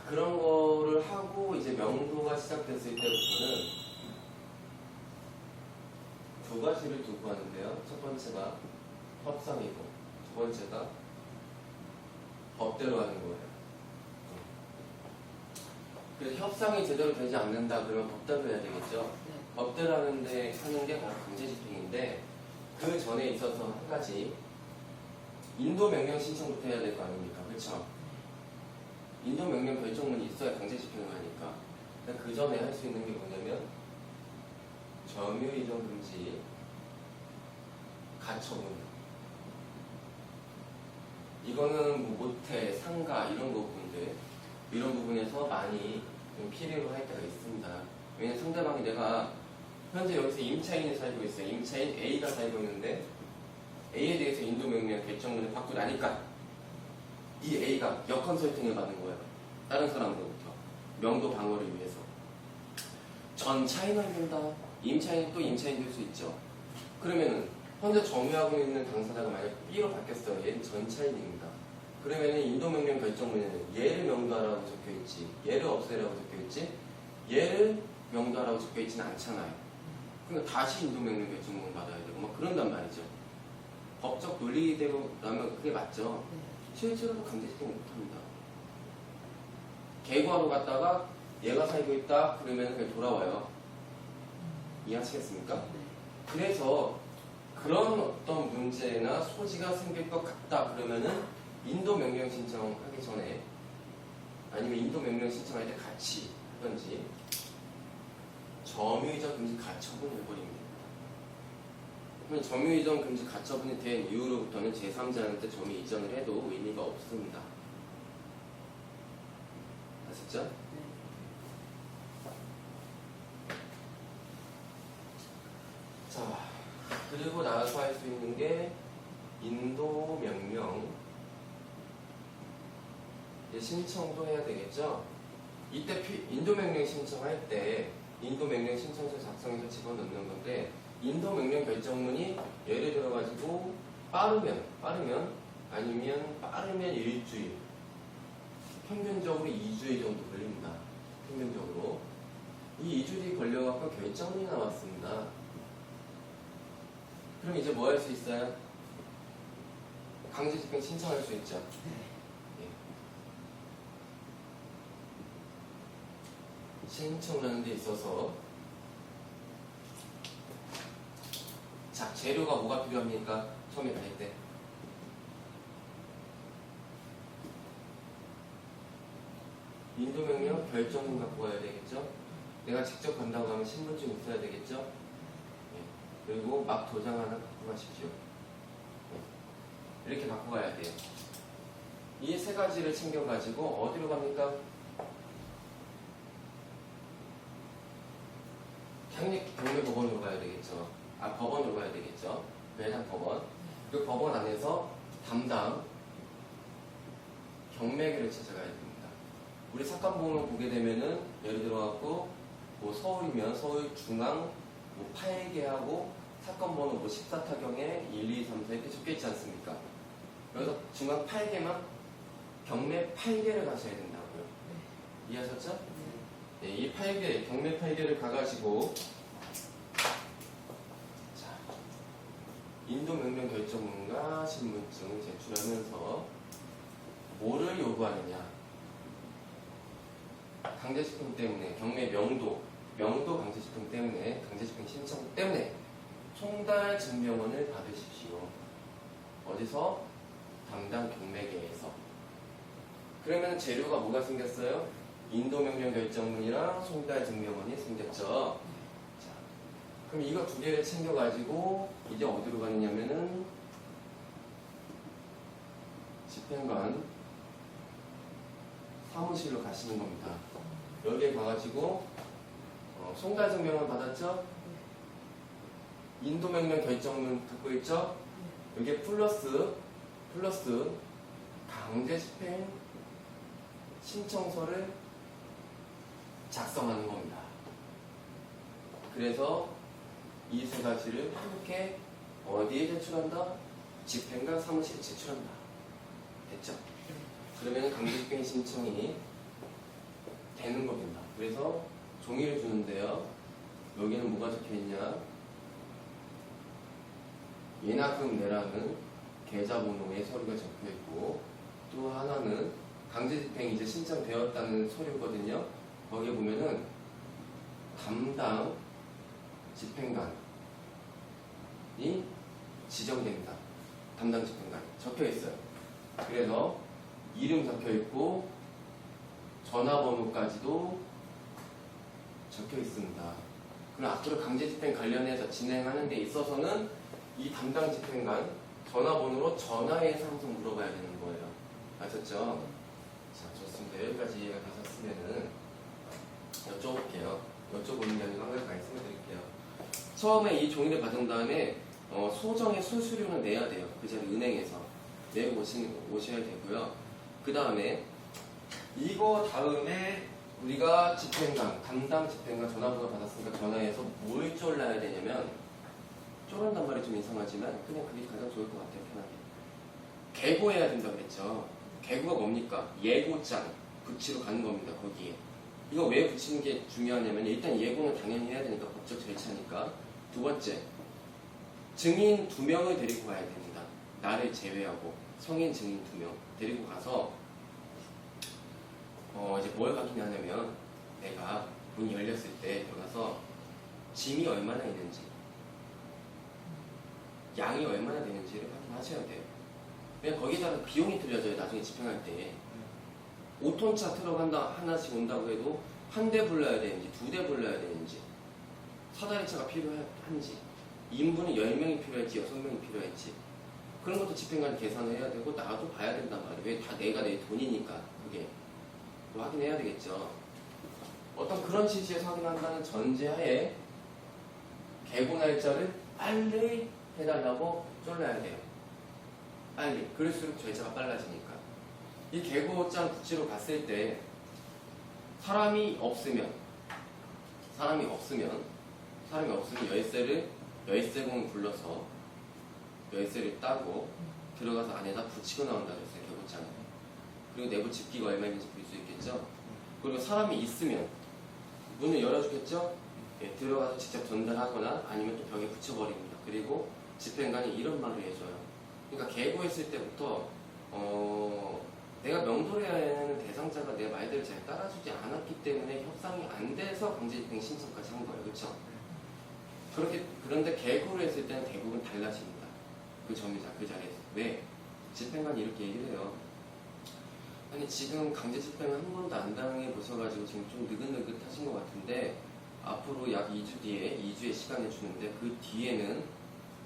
그런 거를 하고 이제 명도가 시작됐을 때부터는 두 가지를 두고 하는데요. 첫 번째가 협상이고 두 번째가 법대로 하는 거예요. 그래서 협상이 제대로 되지 않는다 그러면 법대로 해야 되겠죠. 네. 법대로 하는 게 바로 강제집행인데 그 전에 있어서 한 가지 인도 명령 신청부터 해야 될 거 아닙니까? 그렇죠? 인도 명령 결정문이 있어야 강제집행을 하니까. 그 전에 할 수 있는 게 뭐냐면 점유이전 금지 가처분. 이거는 뭐 모태, 상가 이런 부분에서 많이 좀 필요로 할 때가 있습니다. 왜냐면 상대방이 내가 현재 여기서 임차인이 살고 있어요. 임차인 A가 살고 있는데 A에 대해서 인도명령 결정문을 받고 나니까 이 A가 역컨설팅을 받는 거예요. 다른 사람으로부터 명도 방어를 위해서. 전 차인을 된다. 임차인이 또 임차인 될 수 있죠. 그러면은 현재 점유하고 있는 당사자가 만약 B로 바뀌었어요. 얘는 전 차인입니다. 그러면은 인도명령 결정문에는 얘를 명도하라고 적혀있지, 얘를 없애라고 적혀있지, 얘를 명도하라고 적혀있지는 않잖아요. 그러니까 다시 인도명령 결정문 받아야 되고 막 그런단 말이죠. 법적 논리대로라면 그게 맞죠. 실제로도 강제집행 못합니다. 계과로 갔다가 얘가 살고 있다 그러면 그냥 돌아와요. 이해하시겠습니까? 그래서 그런 어떤 문제나 소지가 생길 것 같다 그러면은 인도 명령 신청하기 전에 아니면 인도 명령 신청할 때 같이 하든지 점유이전 금지 가처분을 해버립니다. 그러면 점유이전 금지 가처분이 된 이후로부터는 제3자한테 점유 이전을 해도 의미가 없습니다. 아셨죠? 자, 그리고 나가서 할 수 있는 게 인도 명령 신청도 해야 되겠죠? 이때 인도 명령 신청할 때 인도 명령 신청서 작성해서 집어넣는 건데 인도 명령 결정문이 예를 들어 가지고 빠르면 일주일, 평균적으로 2주일 정도 걸립니다. 평균적으로 이 2주일이 걸려갖고 결정문이 나왔습니다. 그럼 이제 뭐 할 수 있어요? 강제집행 신청할 수 있죠. 신청하는 데 있어서 자, 재료가 뭐가 필요합니까? 처음에 갈 때 인도명령 결정문 갖고 가야 되겠죠? 내가 직접 간다고 하면 신분증 있어야 되겠죠? 그리고 막 도장 하나 갖고 가십시오. 이렇게 갖고 가야 돼요. 이 세 가지를 챙겨가지고 어디로 갑니까? 경매법원으로 가야 되겠죠. 법원으로 가야 되겠죠. 매장 법원. 그 법원 안에서 담당 경매계를 찾아가야 됩니다. 우리 사건 번호 보게 되면은 예를 들어갖고 뭐 서울이면 서울 중앙 뭐 8개하고 사건 번호 뭐 14타경에 1, 2, 3, 4 이렇게 적혀있지 않습니까? 그래서 중앙 8개만 경매 8개를 가셔야 된다고요. 이해하셨죠? 네, 이 8개, 경매 8개를 가가지고 자, 인도명령 결정문과 신분증을 제출하면서 뭐를 요구하느냐? 강제집행 때문에 경매 명도 강제집행 때문에 강제집행 신청 때문에 총괄 증명원을 받으십시오. 어디서? 담당 경매계에서. 그러면 재료가 뭐가 생겼어요? 인도명령 결정문이랑 총괄 증명원이 생겼죠. 자, 그럼 이거 두 개를 챙겨가지고 이제 어디로 가느냐면은 집행관 사무실로 가시는 겁니다. 여기에 가가지고 총괄 증명원 받았죠? 인도명령 결정문 갖고 있죠? 여기에 플러스 강제집행 신청서를 작성하는 겁니다. 그래서 이 세 가지를 함께 어디에 제출한다? 집행관 사무실에 제출한다. 됐죠? 그러면 강제집행 신청이 되는 겁니다. 그래서 종이를 주는데요. 여기는 뭐가 적혀있냐? 예납금 내라는 계좌번호의 서류가 적혀있고, 또 하나는 강제집행이 이제 신청되었다는 서류거든요. 거기에 보면은 담당 집행관이 지정됩니다. 담당 집행관 적혀있어요. 그래서 이름 적혀있고 전화번호까지도 적혀있습니다. 그럼 앞으로 강제집행 관련해서 진행하는 데 있어서는 이 담당 집행관 전화번호로 전화해서 항상 물어봐야 되는 거예요. 아셨죠? 자, 좋습니다. 여기까지 이해가 되셨으면은 여쭤볼게요. 여쭤보는 게 아니고 한 가지 말씀을 드릴게요. 처음에 이 종이를 받은 다음에 소정의 수수료는 내야 돼요. 그 자리 은행에서 내고 오셔야 되고요. 그 다음에 이거 다음에 우리가 집행관, 담당 집행관 전화번호 받았으니까 전화해서 뭘 쫄라야 되냐면, 쫄한단 말이 좀 이상하지만 그냥 그게 가장 좋을 것 같아요. 편하게 개고해야 된다 그랬죠. 개고가 뭡니까? 예고장 붙이러 가는 겁니다. 거기에 이거 왜 붙이는 게 중요하냐면, 일단 예고는 당연히 해야 되니까 법적 절차니까. 두 번째, 증인 2명을 데리고 가야 됩니다. 나를 제외하고 성인 증인 2명 데리고 가서 이제 뭘 확인하냐면, 내가 문이 열렸을 때 들어가서 짐이 얼마나 있는지, 양이 얼마나 되는지를 확인하셔야 돼요. 왜냐면 거기에 따라 비용이 틀려져요. 나중에 집행할 때 5톤차 트럭 하나씩 온다고 해도 한 대 불러야 되는지 2대 불러야 되는지, 사다리차가 필요한지, 인분이 10명이 필요할지 6명이 필요할지, 그런 것도 집행관이 계산을 해야 되고 나도 봐야 된단 말이에요. 왜? 다 내가 내 돈이니까 그게 확인해야 되겠죠. 어떤 그런 취지에서 확인한다는 전제하에 개고 날짜를 빨리 해달라고 쫄라야 돼요. 빨리. 그럴수록 절차가 빨라지니까. 이 개고장 붙이러 갔을 때 사람이 없으면 열쇠공을 불러서 열쇠를 따고 들어가서 안에다 붙이고 나온다 그랬어요. 개고장에. 그리고 내부 집기가 얼마인지 볼 수 있겠죠. 그리고 사람이 있으면 문을 열어주겠죠. 예, 들어가서 직접 전달하거나 아니면 또 벽에 붙여버립니다. 그리고 집행관이 이런 말을 해줘요. 그러니까 개고했을 때부터 내가 명도해야 하는 대상자가 내 말들을 잘 따라주지 않았기 때문에 협상이 안 돼서 강제집행 신청까지 한 거예요. 그렇죠? 그런데 개고를 했을 때는 대부분 달라집니다. 그 점이자 그 자리에서. 왜? 집행관이 이렇게 얘기를 해요. 아니, 지금 강제집행을 한 번도 안 당해 보셔가지고 지금 좀 느긋느긋하신 것 같은데, 앞으로 약 2주 뒤에 2주의 시간을 주는데, 그 뒤에는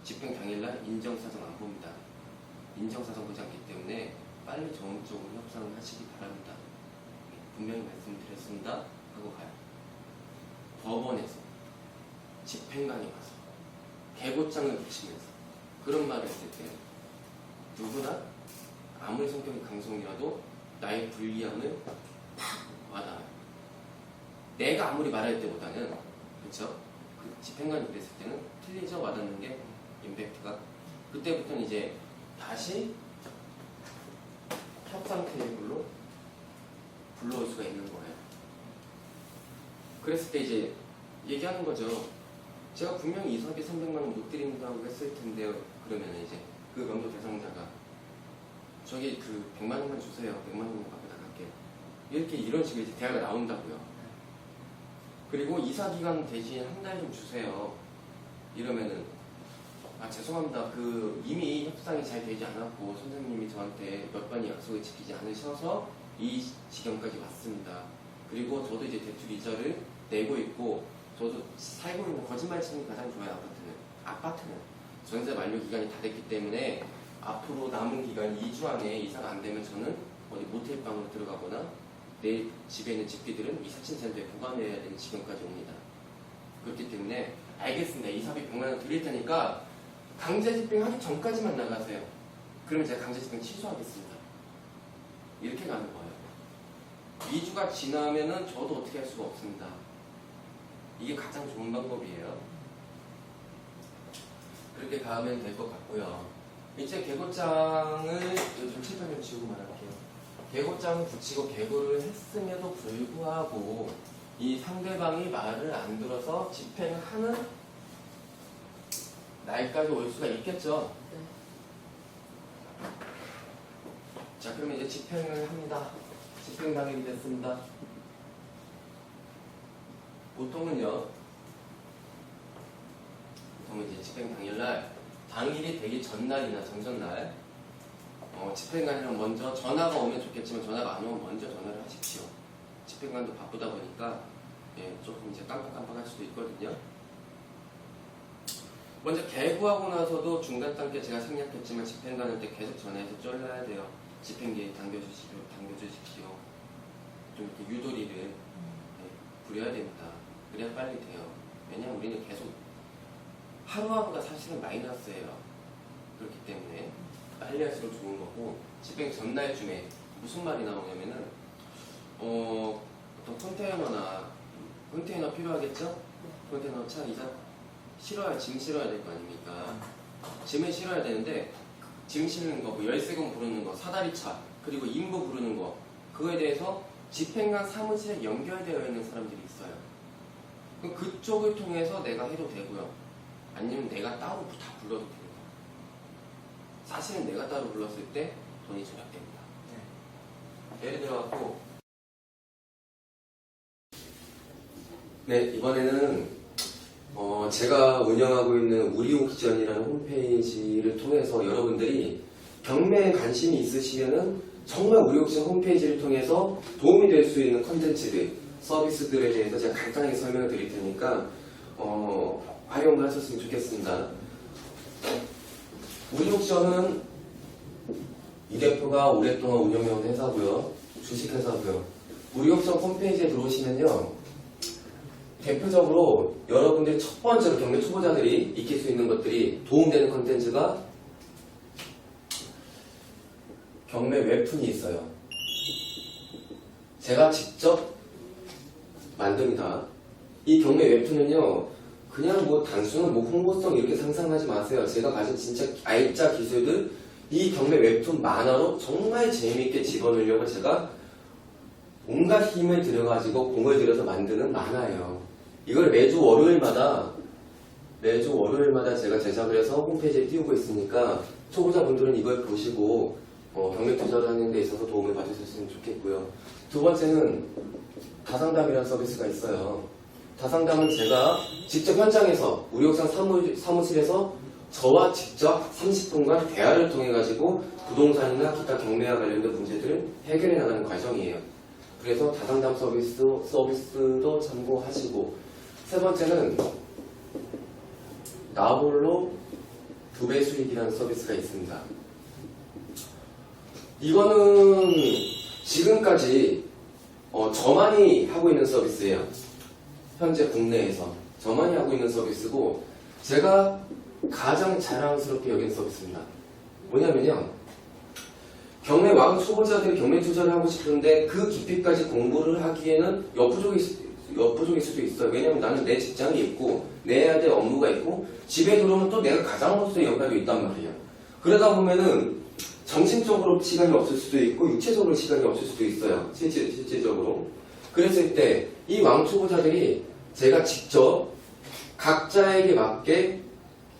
집행 당일날 인정사정 안 봅니다. 인정사정 보지 않기 때문에 빨리 좋은 쪽으로 협상을 하시기 바랍니다. 분명히 말씀드렸습니다 하고 가요. 법원에서 집행관이 와서 개고장을 붙이면서 그런 말을 했을 때 누구나 아무리 성격이 강성이라도 나의 불리함을 팍 와닿아요. 내가 아무리 말할 때보다는, 그렇죠? 그 집행관이 그랬을 때는 틀리죠? 와닿는 게 임팩트가. 그때부터는 이제 다시 협상 테이블로 불러올 수가 있는 거예요. 그랬을 때 이제 얘기하는 거죠. 제가 분명히 이삭에 300만 원 못 드린다고 했을 텐데요. 그러면 이제 그 명도 대상자가 저기 그 100만 원만 주세요. 100만 원만 갖고 나갈게요. 이런 식으로 이제 대화가 나온다고요. 그리고 이사기간 대신 한 달 좀 주세요. 이러면은, 아, 죄송합니다. 이미 협상이 잘 되지 않았고 선생님이 저한테 몇 번의 약속을 지키지 않으셔서 이 지경까지 왔습니다. 그리고 저도 이제 대출 이자를 내고 있고, 저도 살고 있는, 거짓말 치는 게 가장 좋아요. 아파트는 전세 만료 기간이 다 됐기 때문에 앞으로 남은 기간 2주 안에 이사가 안 되면 저는 어디 모텔방으로 들어가거나 내 집에 있는 집기들은 이사친센터에 보관해야 되는 지경까지 옵니다. 그렇기 때문에 알겠습니다. 이사비 100만 원 드릴 테니까 강제집행 하기 전까지만 나가세요. 그러면 제가 강제집행 취소하겠습니다. 이렇게 가는 거예요. 2주가 지나면은 저도 어떻게 할 수가 없습니다. 이게 가장 좋은 방법이에요. 그렇게 가면 될 것 같고요. 이제 개고장을 요즘 칠판 좀 지우고 말할게요. 개고장을 붙이고 개고를 했음에도 불구하고 이 상대방이 말을 안 들어서 집행을 하는 날까지 올 수가 있겠죠. 네. 자, 그러면 이제 집행을 합니다. 집행 당일이 됐습니다. 보통은 이제 집행 당일날, 당일이 되기 전날이나 전전날, 집행관이랑 먼저 전화가 오면 좋겠지만 전화가 안 오면 먼저 전화를 하십시오. 집행관도 바쁘다 보니까 조금 이제 깜빡깜빡할 수도 있거든요. 먼저 개고하고 나서도 중간 단계 제가 생략했지만 집행관한테 계속 전화해서 쫄라야 돼요. 집행기에 당겨주십시오. 좀 이렇게 유도리를 부려야 됩니다. 그래야 빨리 돼요. 왜냐면 우리는 계속 하루하루가 사실은 마이너스예요. 그렇기 때문에 빨리 할수록 좋은 거고, 집행 전날쯤에 무슨 말이 나오냐면은 어떤 컨테이너 필요하겠죠? 컨테이너 차 이사 짐 실어야 될 거 아닙니까? 짐을 실어야 되는데 짐 실는 거, 뭐 열쇠금 부르는 거, 사다리차, 그리고 인부 부르는 거, 그거에 대해서 집행관 사무실에 연결되어 있는 사람들이 있어요. 그럼 그쪽을 통해서 내가 해도 되고요. 아니면 내가 따로 다 불러도 됩니다. 사실은 내가 따로 불렀을 때 돈이 절약됩니다. 예를 들어갖고 이번에는 제가 운영하고 있는 우리옥션이라는 홈페이지를 통해서 여러분들이 경매에 관심이 있으시면은 정말 우리옥션 홈페이지를 통해서 도움이 될 수 있는 컨텐츠들, 서비스들에 대해서 제가 간단하게 설명을 드릴 테니까 활용을 하셨으면 좋겠습니다. 우리옥션은 이 대표가 오랫동안 운영해온 회사고요. 주식회사고요. 우리옥션 홈페이지에 들어오시면요, 대표적으로 여러분들이 첫 번째로 경매 초보자들이 익힐 수 있는 것들이 도움되는 컨텐츠가 경매 웹툰이 있어요. 제가 직접 만듭니다. 이 경매 웹툰은요, 그냥 단순한 홍보성 이렇게 상상하지 마세요. 제가 가진 진짜 알짜 기술들, 이 경매 웹툰 만화로 정말 재미있게 집어넣으려고 제가 온갖 힘을 들여가지고 공을 들여서 만드는 만화예요. 이걸 매주 월요일마다 제가 제작을 해서 홈페이지에 띄우고 있으니까 초보자분들은 이걸 보시고 경매 투자를 하는 데 있어서 도움을 받으셨으면 좋겠고요. 두 번째는 다상담이라는 서비스가 있어요. 다상담은 제가 직접 현장에서 우리옥상 사무실에서 저와 직접 30분간 대화를 통해 가지고 부동산이나 기타 경매와 관련된 문제들을 해결해 나가는 과정이에요. 그래서 다상담 서비스도 참고하시고, 세 번째는 나홀로 2배 수익이라는 서비스가 있습니다. 이거는 지금까지 저만이 하고 있는 서비스예요. 현재 국내에서 저만이 하고 있는 서비스고, 제가 가장 자랑스럽게 여긴 서비스입니다. 뭐냐면요, 경매 왕 초보자들이 경매 투자를 하고 싶은데 그 깊이까지 공부를 하기에는 역부족일 수도 있어요. 왜냐면 나는 내 직장이 있고 내야 될 업무가 있고 집에 들어오면 또 내가 가장으로서의 역할이 있단 말이에요. 그러다 보면은 정신적으로 시간이 없을 수도 있고 육체적으로 시간이 없을 수도 있어요. 실제적으로. 그랬을 때 이 왕초보자들이 제가 직접 각자에게 맞게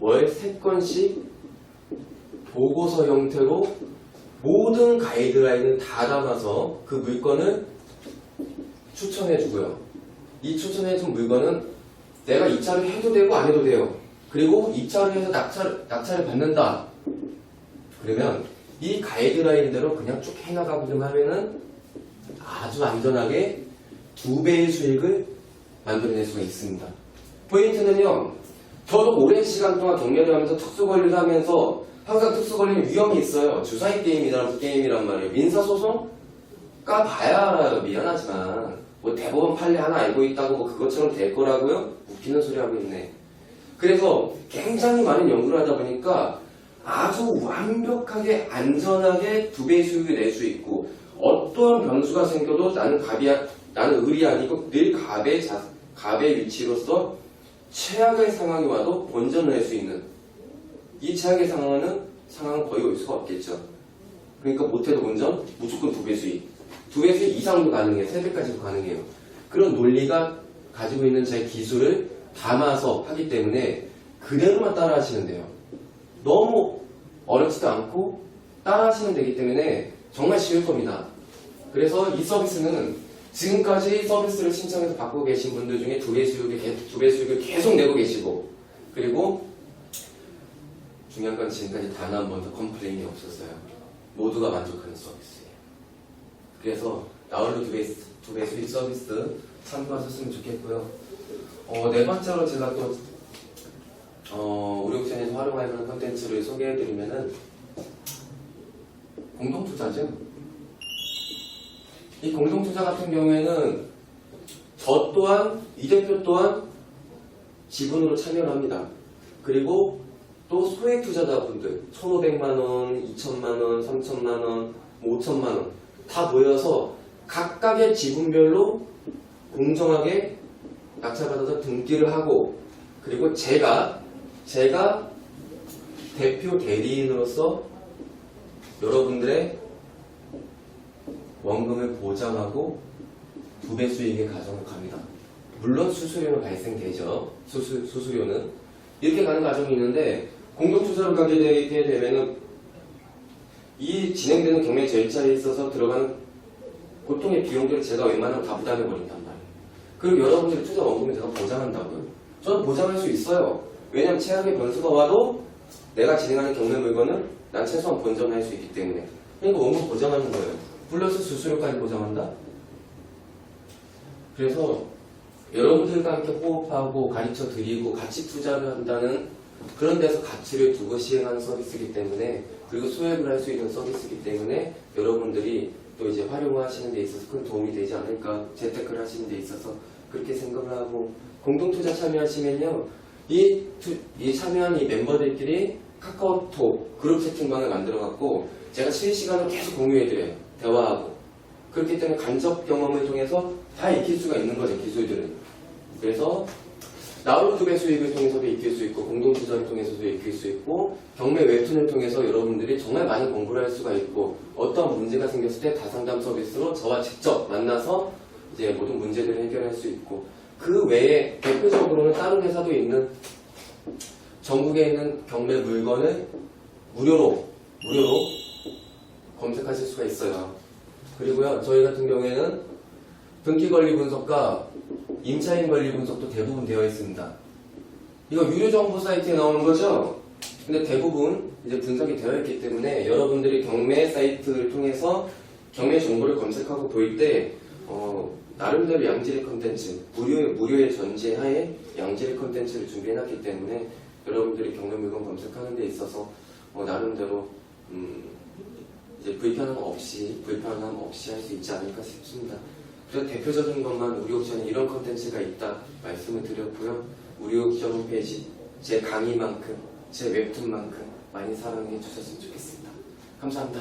월 3건씩 보고서 형태로 모든 가이드라인을 다 담아서 그 물건을 추천해주고요. 이 추천해준 물건은 내가 입찰을 해도 되고 안 해도 돼요. 그리고 입찰을 해서 낙찰을 받는다. 그러면 이 가이드라인대로 그냥 쭉 해나가기만 하면은 아주 안전하게 2배의 수익을 만들어낼 수가 있습니다. 포인트는요, 저도 오랜 시간 동안 경매를 하면서 특수관리를 하면서 항상 특수관리는 위험이 있어요. 주사위 게임이란 말이에요. 민사소송가 봐야 알아요. 미안하지만 대법원 판례 하나 알고 있다고 그것처럼 될 거라고요? 웃기는 소리 하고 있네. 그래서 굉장히 많은 연구를 하다 보니까 아주 완벽하게 안전하게 2배의 수익을 낼 수 있고, 어떠한 변수가 생겨도 나는 을이 아니고 늘 갑의 위치로서 최악의 상황이 와도 본전을 낼 수 있는, 이 최악의 상황은 거의 올 수가 없겠죠. 그러니까 못해도 본전 무조건 2배 수익. 2배 수익 이상도 가능해요. 3배까지도 가능해요. 그런 논리가 가지고 있는 제 기술을 담아서 하기 때문에 그대로만 따라 하시면 돼요. 너무 어렵지도 않고 따라 하시면 되기 때문에 정말 쉬울 겁니다. 그래서 이 서비스는 지금까지 서비스를 신청해서 받고 계신 분들 중에 2배 수익을 계속 내고 계시고, 그리고 중요한 건 지금까지 단 한 번도 컴플레인이 없었어요. 모두가 만족하는 서비스예요. 그래서 나홀로 2배 수익 서비스 참고하셨으면 좋겠고요. 네 번째로 제가 또 우리 옥션에서 활용할 그런 콘텐츠를 소개해드리면은 공동투자죠. 이 공동투자 같은 경우에는 저 또한, 이 대표 또한 지분으로 참여를 합니다. 그리고 또 소액 투자자분들 1,500만원, 2,000만원, 3,000만원, 5,000만원 다 모여서 각각의 지분별로 공정하게 낙찰받아서 등기를 하고, 그리고 제가 대표 대리인으로서 여러분들의 원금을 보장하고 2배 수익의 가정을 갑니다. 물론 수수료는 발생되죠. 수수료는 이렇게 가는 과정이 있는데, 공동투자를 가게 되게 되면은 이 진행되는 경매 절차에 있어서 들어가는 보통의 비용들을 제가 웬만하면 다 부담해 버린단 말이에요. 그리고 여러분들의 투자 원금을 제가 보장한다고요? 저는 보장할 수 있어요. 왜냐하면 최악의 변수가 와도 내가 진행하는 경매 물건은 난 최소한 본전할 수 있기 때문에. 그러니까 원금 보장하는 거예요. 플러스 수수료까지 보장한다? 그래서 여러분들과 함께 호흡하고 가르쳐 드리고 같이 투자를 한다는 그런 데서 가치를 두고 시행하는 서비스이기 때문에, 그리고 소액을 할 수 있는 서비스이기 때문에 여러분들이 또 이제 활용하시는 데 있어서 큰 도움이 되지 않을까, 재테크를 하시는 데 있어서 그렇게 생각을 하고, 공동투자 참여하시면요, 이 참여한 이 멤버들끼리 카카오톡 그룹 채팅방을 만들어갖고 제가 실시간으로 계속 공유해드려요. 대화하고. 그렇기 때문에 간접 경험을 통해서 다 익힐 수가 있는 거죠, 기술들은. 그래서 나홀로 2배 수익을 통해서도 익힐 수 있고, 공동투자를 통해서도 익힐 수 있고, 경매 웹툰을 통해서 여러분들이 정말 많이 공부를 할 수가 있고, 어떤 문제가 생겼을 때 다상담 서비스로 저와 직접 만나서 이제 모든 문제들을 해결할 수 있고, 그 외에 대표적으로는 다른 회사도 있는, 전국에 있는 경매 물건을 무료로 검색하실 수가 있어요. 그리고요, 저희 같은 경우에는 등기 권리 분석과 임차인 권리 분석도 대부분 되어 있습니다. 이거 유료 정보 사이트에 나오는 거죠? 근데 대부분 이제 분석이 되어 있기 때문에 여러분들이 경매 사이트를 통해서 경매 정보를 검색하고 볼 때 나름대로 양질의 컨텐츠, 무료의 전제하에 양질의 컨텐츠를 준비해놨기 때문에 여러분들이 경매 물건 검색하는 데 있어서 나름대로 이제 불편함 없이 할 수 있지 않을까 싶습니다. 그래서 대표적인 것만 우리 옥션에 이런 컨텐츠가 있다 말씀을 드렸고요. 우리 옥션 홈페이지 제 강의만큼, 제 웹툰만큼 많이 사랑해 주셨으면 좋겠습니다. 감사합니다.